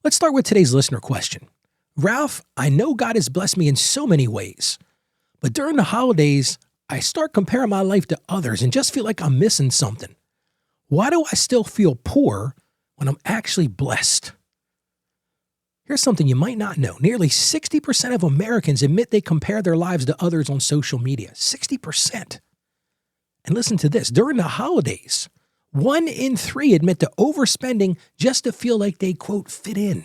Let's start with today's listener question. Ralph, I know God has blessed me in so many ways, but during the holidays, I start comparing my life to others and just feel like I'm missing something. Why do I still feel poor when I'm actually blessed? Here's something you might not know. Nearly 60% of Americans admit they compare their lives to others on social media. 60%. And listen to this. During the holidays, 1 in 3 admit to overspending just to feel like they, quote, fit in.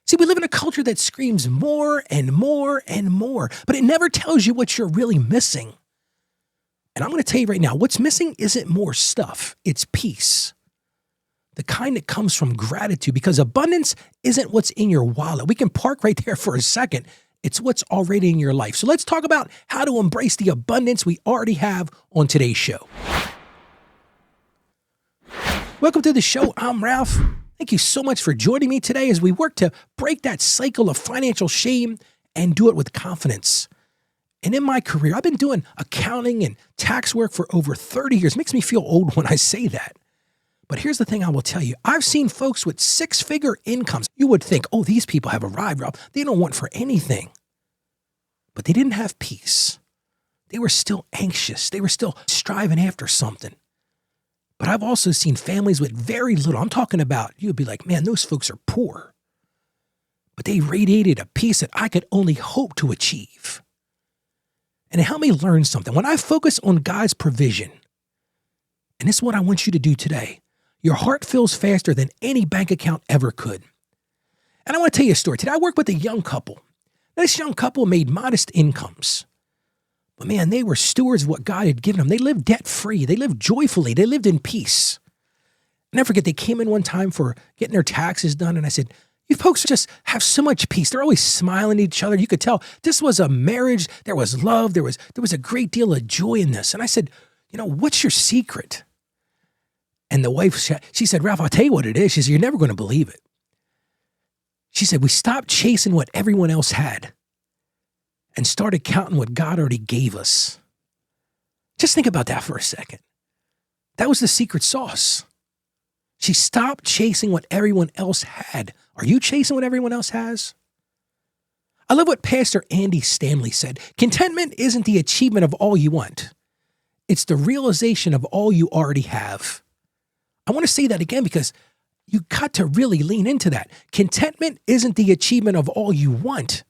See, we live in a culture that screams more and more and more, but it never tells you what you're really missing. And I'm going to tell you right now, what's missing isn't more stuff. It's peace. The kind that comes from gratitude, because abundance isn't what's in your wallet. We can park right there for a second. It's what's already in your life. So let's talk about how to embrace the abundance we already have on today's show. Welcome to the show. I'm Ralph. Thank you so much for joining me today as we work to break that cycle of financial shame and do it with confidence. And in my career, I've been doing accounting and tax work for over 30 years. It makes me feel old when I say that. But here's the thing I will tell you. I've seen folks with 6-figure incomes. You would think, oh, these people have arrived, Ralph. They don't want for anything. But they didn't have peace. They were still anxious. They were still striving after something. But I've also seen families with very little. I'm talking about, you'd be like, man, those folks are poor. But they radiated a peace that I could only hope to achieve. And it helped me learn something. When I focus on God's provision, and this is what I want you to do today, your heart fills faster than any bank account ever could. And I want to tell you a story. Today I worked with a young couple. Now, this young couple made modest incomes. But man, they were stewards of what God had given them. They lived debt-free. They lived joyfully. They lived in peace. I'll never forget, they came in one time for getting their taxes done. And I said, you folks just have so much peace. They're always smiling at each other. You could tell this was a marriage. There was love. There was a great deal of joy in this. And I said, what's your secret? And the wife, she said, Ralph, I'll tell you what it is. She said, you're never going to believe it. She said, we stopped chasing what everyone else had and started counting what God already gave us. Just think about that for a second. That was the secret sauce. She stopped chasing what everyone else had. Are you chasing what everyone else has? I love what Pastor Andy Stanley said. Contentment isn't the achievement of all you want. It's the realization of all you already have. I want to say that again because you got to really lean into that. Contentment isn't the achievement of all you want.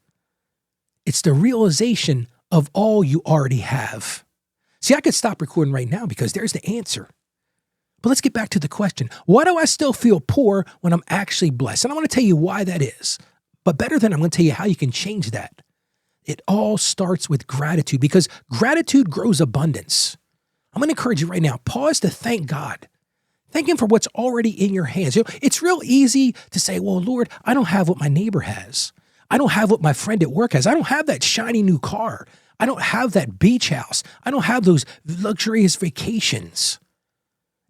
It's the realization of all you already have. See, I could stop recording right now because there's the answer. But let's get back to the question. Why do I still feel poor when I'm actually blessed? And I want to tell you why that is. But better than I'm going to tell you how you can change that. It all starts with gratitude because gratitude grows abundance. I'm going to encourage you right now, pause to thank God. Thank Him for what's already in your hands. It's real easy to say, well, Lord, I don't have what my neighbor has. I don't have what my friend at work has. I don't have that shiny new car. I don't have that beach house. I don't have those luxurious vacations.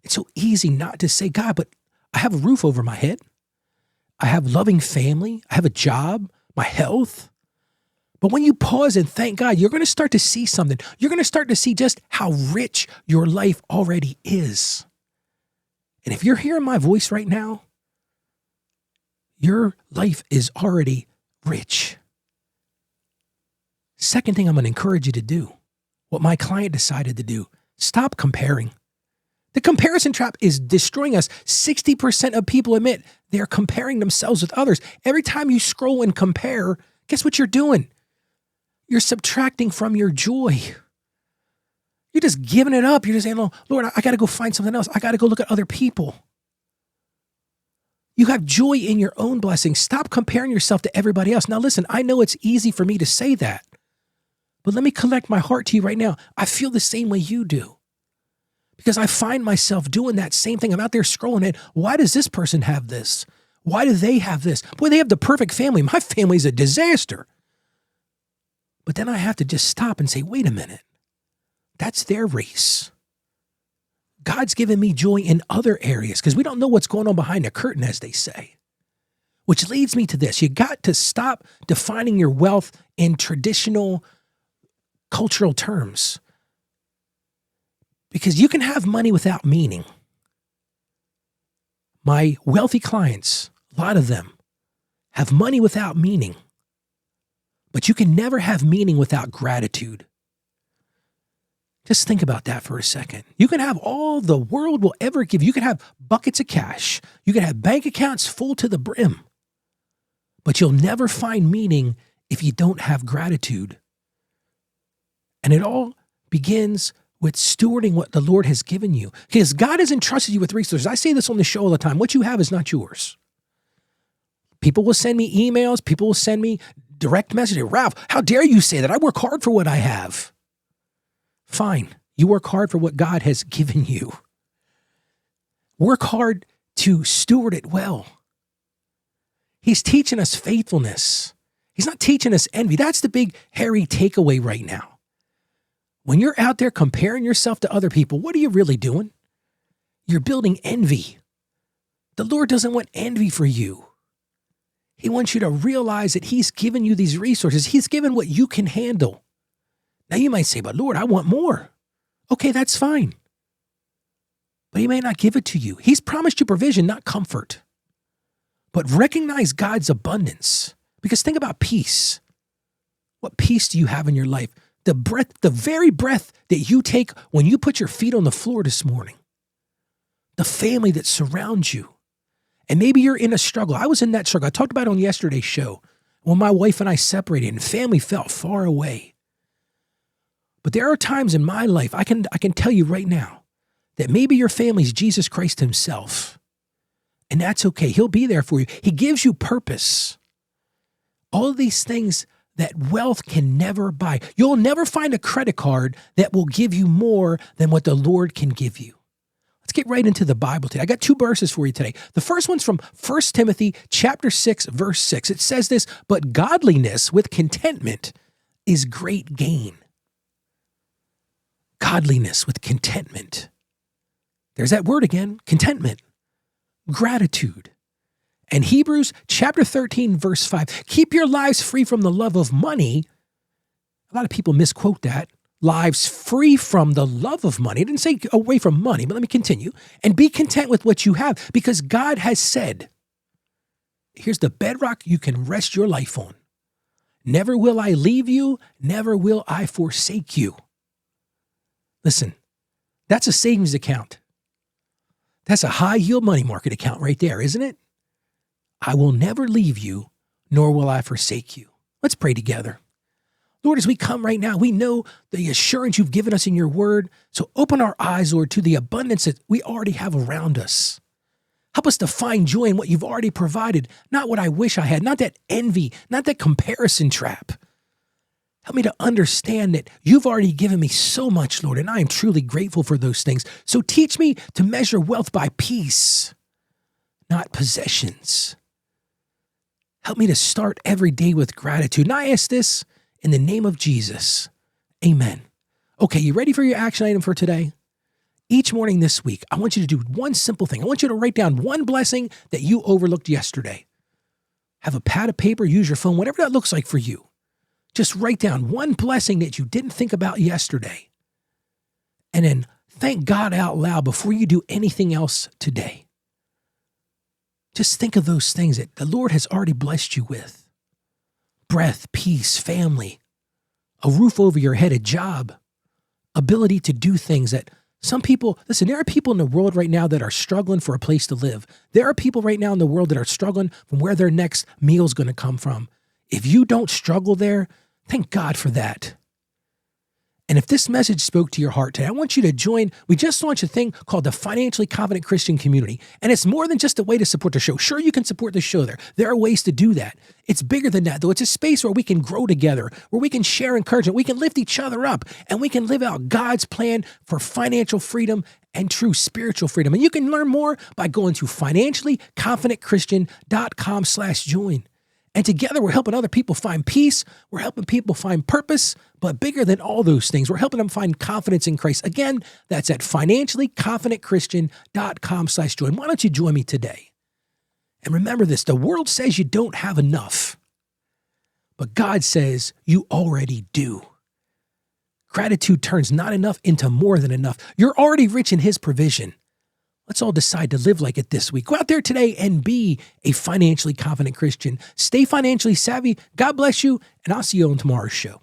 It's so easy not to say, God, but I have a roof over my head. I have loving family. I have a job, my health. But when you pause and thank God, you're going to start to see something. You're going to start to see just how rich your life already is. And if you're hearing my voice right now, your life is already rich. Second thing I'm going to encourage you to do, what my client decided to do, stop comparing. The comparison trap is destroying us. 60% of people admit they're comparing themselves with others. Every time you scroll and compare, guess what you're doing? You're subtracting from your joy. You're just giving it up. You're just saying, oh, Lord, I got to go find something else. I got to go look at other people. You have joy in your own blessings. Stop comparing yourself to everybody else. Now, listen, I know it's easy for me to say that, but let me connect my heart to you right now. I feel the same way you do because I find myself doing that same thing. I'm out there scrolling and why does this person have this? Why do they have this? Boy, they have the perfect family. My family's a disaster. But then I have to just stop and say, wait a minute. That's their race. God's given me joy in other areas because we don't know what's going on behind the curtain, as they say. Which leads me to this. You got to stop defining your wealth in traditional cultural terms. Because you can have money without meaning. My wealthy clients, a lot of them, have money without meaning, but you can never have meaning without gratitude. Just think about that for a second. You can have all the world will ever give. You can have buckets of cash. You can have bank accounts full to the brim, but you'll never find meaning if you don't have gratitude. And it all begins with stewarding what the Lord has given you. Because God has entrusted you with resources. I say this on the show all the time. What you have is not yours. People will send me emails. People will send me direct messages. Ralph, how dare you say that? I work hard for what I have. Fine. You work hard for what God has given you. Work hard to steward it well. He's teaching us faithfulness. He's not teaching us envy. That's the big, hairy takeaway right now. When you're out there comparing yourself to other people, what are you really doing? You're building envy. The Lord doesn't want envy for you. He wants you to realize that He's given you these resources. He's given what you can handle. Now you might say, but Lord, I want more. Okay, that's fine. But He may not give it to you. He's promised you provision, not comfort. But recognize God's abundance. Because think about peace. What peace do you have in your life? The breath, the very breath that you take when you put your feet on the floor this morning. The family that surrounds you. And maybe you're in a struggle. I was in that struggle. I talked about it on yesterday's show when my wife and I separated and family felt far away. But there are times in my life, I can tell you right now, that maybe your family's Jesus Christ Himself. And that's okay. He'll be there for you. He gives you purpose. All of these things that wealth can never buy. You'll never find a credit card that will give you more than what the Lord can give you. Let's get right into the Bible today. I got 2 verses for you today. The first one's from 1 Timothy chapter 6, verse 6. It says this, but godliness with contentment is great gain. Godliness with contentment. There's that word again, contentment, gratitude. And Hebrews chapter 13, verse 5, keep your lives free from the love of money. A lot of people misquote that. Lives free from the love of money. It didn't say away from money, but let me continue. And be content with what you have, because God has said, here's the bedrock you can rest your life on. Never will I leave you, never will I forsake you. Listen, that's a savings account. That's a high yield money market account right there, isn't it? I will never leave you, nor will I forsake you. Let's pray together. Lord, as we come right now, we know the assurance You've given us in Your word. So open our eyes, Lord, to the abundance that we already have around us. Help us to find joy in what You've already provided, not what I wish I had, not that envy, not that comparison trap. Help me to understand that You've already given me so much, Lord, and I am truly grateful for those things. So teach me to measure wealth by peace, not possessions. Help me to start every day with gratitude. And I ask this in the name of Jesus. Amen. Okay, you ready for your action item for today? Each morning this week, I want you to do one simple thing. I want you to write down one blessing that you overlooked yesterday. Have a pad of paper, use your phone, whatever that looks like for you. Just write down one blessing that you didn't think about yesterday. And then thank God out loud before you do anything else today. Just think of those things that the Lord has already blessed you with. Breath, peace, family, a roof over your head, a job, ability to do things that some people, listen, there are people in the world right now that are struggling for a place to live. There are people right now in the world that are struggling from where their next meal is going to come from. If you don't struggle there, thank God for that. And if this message spoke to your heart today, I want you to join. We just launched a thing called the Financially Confident Christian Community. And it's more than just a way to support the show. Sure, you can support the show there. There are ways to do that. It's bigger than that, though. It's a space where we can grow together, where we can share encouragement, we can lift each other up, and we can live out God's plan for financial freedom and true spiritual freedom. And you can learn more by going to financiallyconfidentchristian.com/join. And together we're helping other people find peace. We're helping people find purpose. But bigger than all those things, we're helping them find confidence in Christ. Again, that's at financiallyconfidentchristian.com/join. Why don't you join me today? And remember this, the world says you don't have enough, but God says you already do. Gratitude turns not enough into more than enough. You're already rich in His provision. Let's all decide to live like it this week. Go out there today and be a financially confident Christian. Stay financially savvy. God bless you, and I'll see you on tomorrow's show.